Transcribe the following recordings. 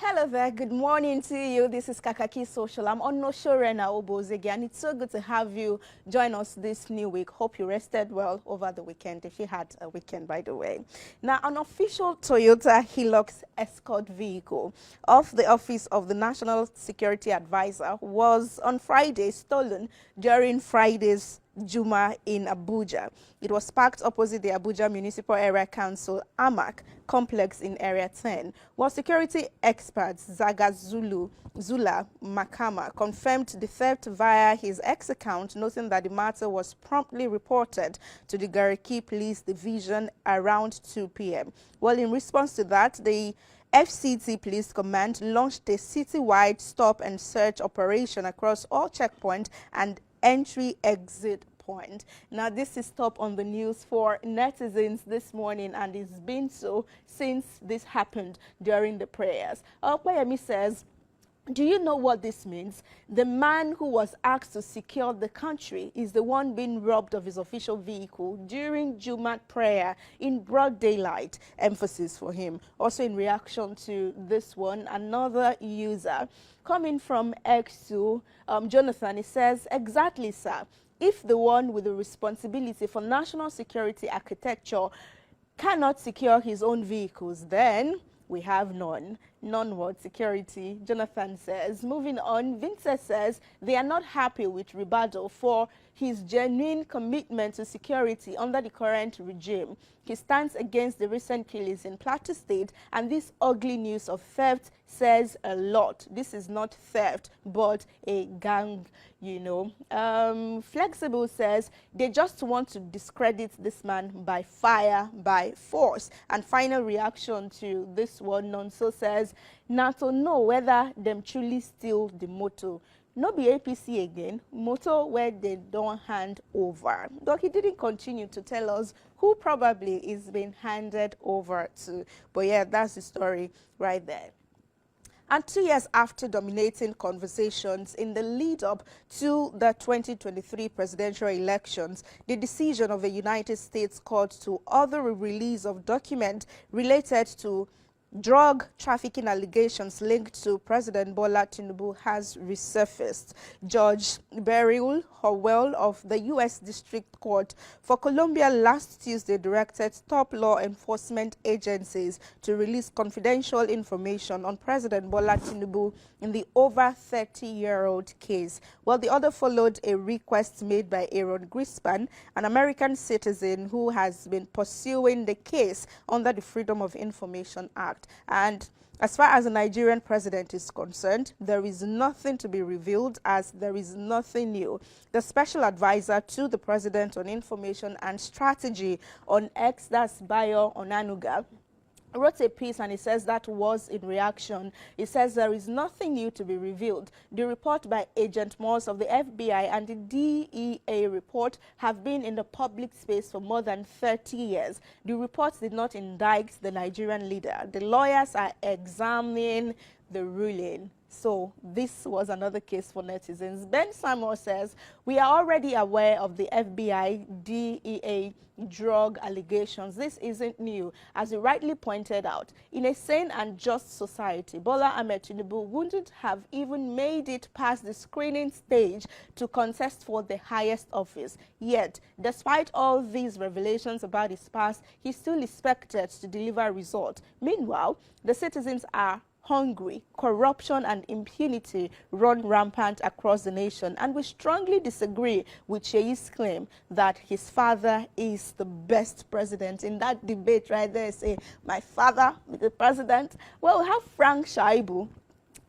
Hello there, good morning to you. This is Kakaaki Social. I'm on no show Rena again. It's so good to have you join us this new week. Hope you rested well over the weekend, if you had a weekend, by the way. Now, an official Toyota Hilux escort vehicle of the Office of the National Security Advisor was on Friday stolen during Friday's Juma in Abuja. It was parked opposite the Abuja Municipal Area Council AMAC complex in Area 10, while security experts Zula Makama confirmed the theft via his X account, noting that the matter was promptly reported to the Gariki Police Division around 2 p.m. Well, in response to that, the FCT Police Command launched a citywide stop and search operation across all checkpoints and entry-exit point. Now, this is top on the news for netizens this morning, and it's been so since this happened during the prayers. Opayemi says, do you know what this means? The man who was asked to secure the country is the one being robbed of his official vehicle during Jumat prayer in broad daylight. Emphasis for him. Also in reaction to this one, another user coming from X2, Jonathan, he says, exactly, sir. If the one with the responsibility for national security architecture cannot secure his own vehicles, then we have none. Non-word security, Jonathan says. Moving on, Vincent says they are not happy with Ribadu for his genuine commitment to security under the current regime. He stands against the recent killings in Plateau State, and this ugly news of theft says a lot. This is not theft, but a gang, you know. Flexible says they just want to discredit this man by fire, by force. And final reaction to this one, Nonso says, now to know whether them truly steal the motor. No be APC again, motor where they don't hand over. Though he didn't continue to tell us who probably is being handed over to. But yeah, that's the story right there. And 2 years after dominating conversations in the lead-up to the 2023 presidential elections, the decision of a United States court to order a release of documents related to drug trafficking allegations linked to President Bola Tinubu has resurfaced. Judge Beryl Wole of the U.S. District Court for Colombia last Tuesday directed top law enforcement agencies to release confidential information on President Bola Tinubu in the over 30-year-old case. Well, the order followed a request made by Aaron Grispan, an American citizen who has been pursuing the case under the Freedom of Information Act. And as far as the Nigerian president is concerned, there is nothing to be revealed, as there is nothing new. The special advisor to the president on information and strategy on X, that's Bayo Onanuga, wrote a piece, and he says that was in reaction. He says there is nothing new to be revealed. The report by Agent Morse of the FBI and the DEA report have been in the public space for more than 30 years. The reports did not indict the Nigerian leader. The lawyers are examining the ruling. So this was another case for netizens. Ben Samuel says, we are already aware of the FBI, DEA drug allegations. This isn't new. As you rightly pointed out, in a sane and just society, Bola Ahmed Tinubu wouldn't have even made it past the screening stage to contest for the highest office. Yet, despite all these revelations about his past, he still expected to deliver results. Meanwhile, the citizens are hungry. Corruption and impunity run rampant across the nation, and we strongly disagree with Sheyi's claim that his father is the best president. In that debate right there, say, my father is the president. Well, we have Frank Shaibu,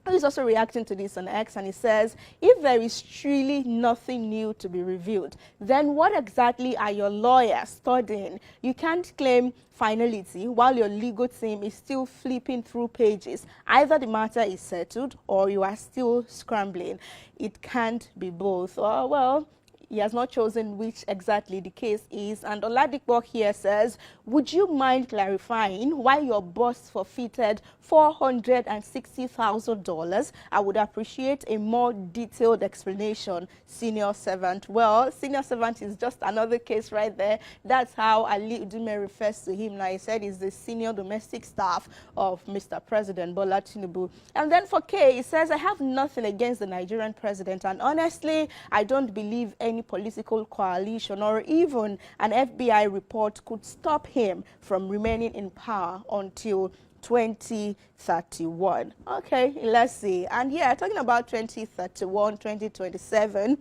who is also reacting to this on X, and he says, if there is truly nothing new to be revealed, then what exactly are your lawyers studying? You can't claim finality while your legal team is still flipping through pages. Either the matter is settled or you are still scrambling. It can't be both. Well, he has not chosen which exactly the case is. And Oladipo here says, would you mind clarifying why your boss forfeited $460,000? I would appreciate a more detailed explanation, senior servant. Well, senior servant is just another case right there. That's how Ali Udume refers to him now. He said he's the senior domestic staff of Mr. President Bola Tinubu. And then for K, he says, I have nothing against the Nigerian president, and honestly, I don't believe any political coalition or even an FBI report could stop him from remaining in power until 2031. Okay, let's see. And yeah, talking about 2031, 2027,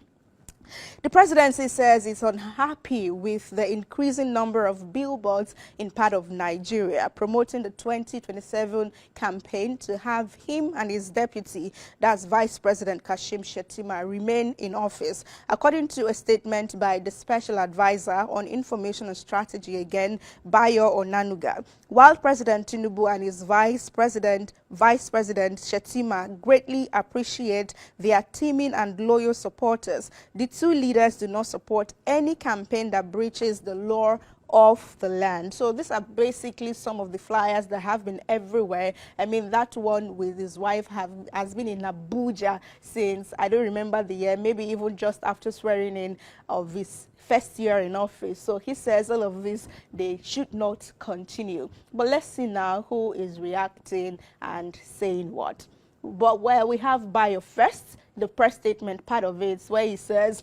the presidency says it's unhappy with the increasing number of billboards in part of Nigeria, promoting the 2027 campaign to have him and his deputy, that's Vice President Kashim Shettima, remain in office. According to a statement by the Special Advisor on Information and Strategy, again, Bayo Onanuga, while President Tinubu and his Vice President Shettima greatly appreciate their teaming and loyal supporters, the two leaders do not support any campaign that breaches the law of the land. So these are basically some of the flyers that have been everywhere. I mean, that one with his wife has been in Abuja since, I don't remember the year, maybe even just after swearing in of his first year in office. So he says all of this, they should not continue. But let's see now who is reacting and saying what. But where we have Bayo first, the press statement part of it, where he says,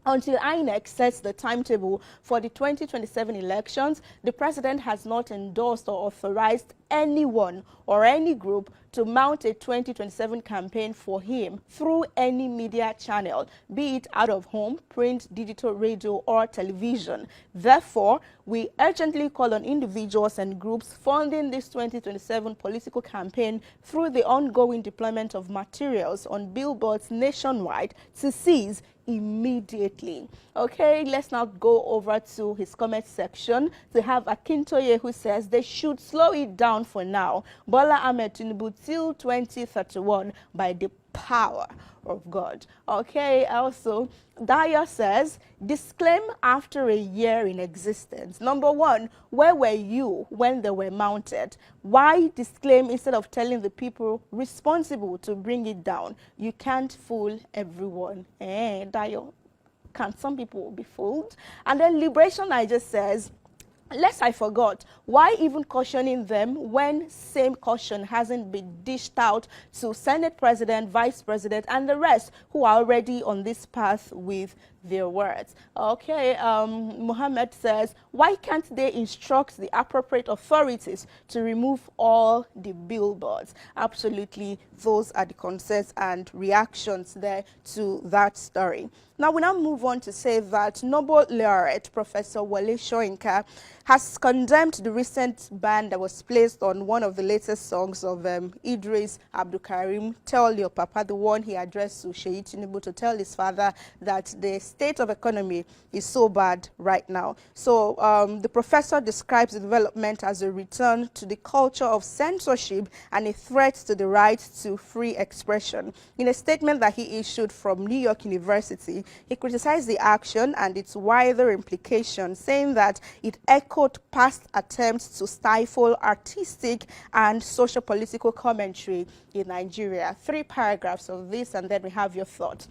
until INEC sets the timetable for the 2027 elections, the president has not endorsed or authorized anyone or any group to mount a 2027 campaign for him through any media channel, be it out of home, print, digital, radio, or television. Therefore, we urgently call on individuals and groups funding this 2027 political campaign through the ongoing deployment of materials on billboards nationwide to cease immediately. Okay, let's now go over to his comment section to have Akintoye, who says they should slow it down for now. Bola Ahmed Tinubu till 2031 by the power of God. Okay, also, Daya says, disclaim after a year in existence. Number one, where were you when they were mounted? Why disclaim instead of telling the people responsible to bring it down? You can't fool everyone. Dayo, can some people be fooled? And then Liberation Niger says, lest I forgot, why even cautioning them when same caution hasn't been dished out to Senate President, Vice President, and the rest who are already on this path with their words? Okay, Mohammed says, why can't they instruct the appropriate authorities to remove all the billboards? Absolutely, those are the concerns and reactions there to that story. Now, we now move on to say that Nobel laureate Professor Wole Soyinka has condemned the recent ban that was placed on one of the latest songs of Eedris, Abdulkareem, Tell Your Papa, the one he addressed to Seyi Tinubu to tell his father that the state of economy is so bad right now. So the professor describes the development as a return to the culture of censorship and a threat to the right to free expression. In a statement that he issued from New York University, he criticized the action and its wider implications, saying that it echoed past attempts to stifle artistic and socio-political commentary in Nigeria. 3 paragraphs of this, and then we have your thoughts.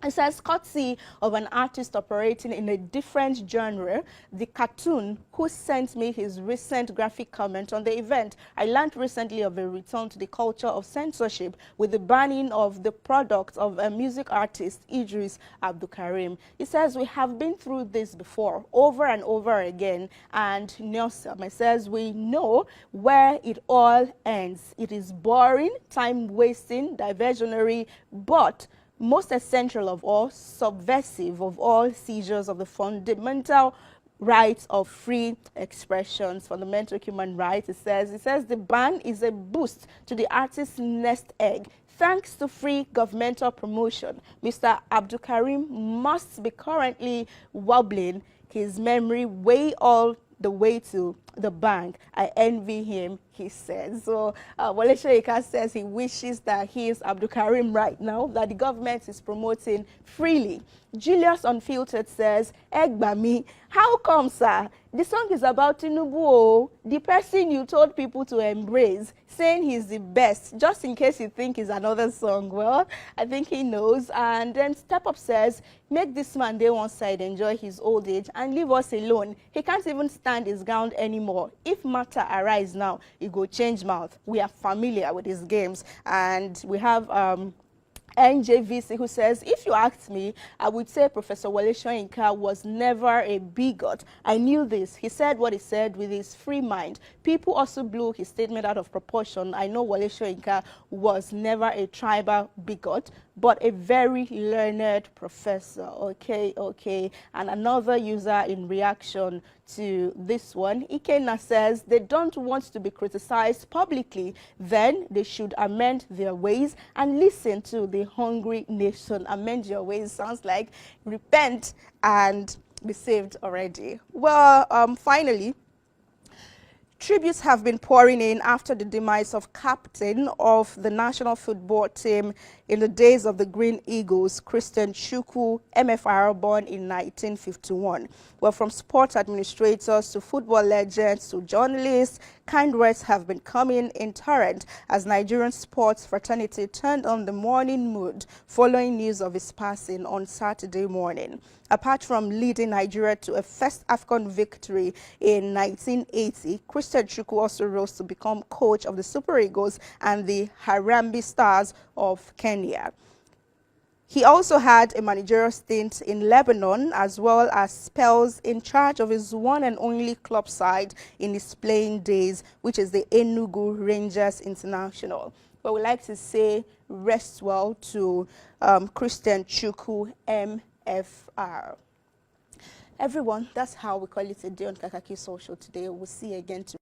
It says, courtesy of an artist operating in a different genre, the cartoon who sent me his recent graphic comment on the event. I learned recently of a return to the culture of censorship with the banning of the product of a music artist, Eedris Abdulkareem. He says, we have been through this before, over and over again, and Nelson says, we know where it all ends. It is boring, time-wasting, diversionary, but most essential of all, subversive of all seizures of the fundamental rights of free expressions, fundamental human rights. It says the ban is a boost to the artist's nest egg. Thanks to free governmental promotion, Mr. Abdulkareem must be currently wobbling his memory way all the way to the bank. I envy him, he says. So Wole Soyinka says he wishes that he is Abdulkareem right now, that the government is promoting freely. Julius Unfiltered says, Egbami, how come, sir? The song is about Tinubu, the person you told people to embrace, saying he's the best, just in case you think it's another song. Well, I think he knows. And then Step Up says, make this man day one side enjoy his old age and leave us alone. He can't even stand his ground anymore. If matter arise now, he go change mouth. We are familiar with his games. And we have NJVC, who says, if you asked me, I would say Professor Wole Soyinka was never a bigot. I knew this. He said what he said with his free mind. People also blew his statement out of proportion. I know Wole Soyinka was never a tribal bigot, but a very learned professor. Okay, okay. And another user in reaction to this one, Ikenna says, they don't want to be criticized publicly, then they should amend their ways and listen to the hungry nation. Amend your ways sounds like repent and be saved already. Well, finally, tributes have been pouring in after the demise of captain of the national football team in the days of the Green Eagles, Christian Chukwu, MFR, born in 1951. Well, from sports administrators to football legends to journalists, kind words have been coming in torrent as Nigerian sports fraternity turned on the mourning mood following news of his passing on Saturday morning. Apart from leading Nigeria to a first AFCON victory in 1980, Christian Chukwu also rose to become coach of the Super Eagles and the Harambee Stars of Kenya. He also had a managerial stint in Lebanon as well as spells in charge of his one and only club side in his playing days, which is the Enugu Rangers International. But we like to say rest well to Christian Chukwu, MFR. Everyone, that's how we call it a day on Kakaaki Social today. We'll see you again tomorrow.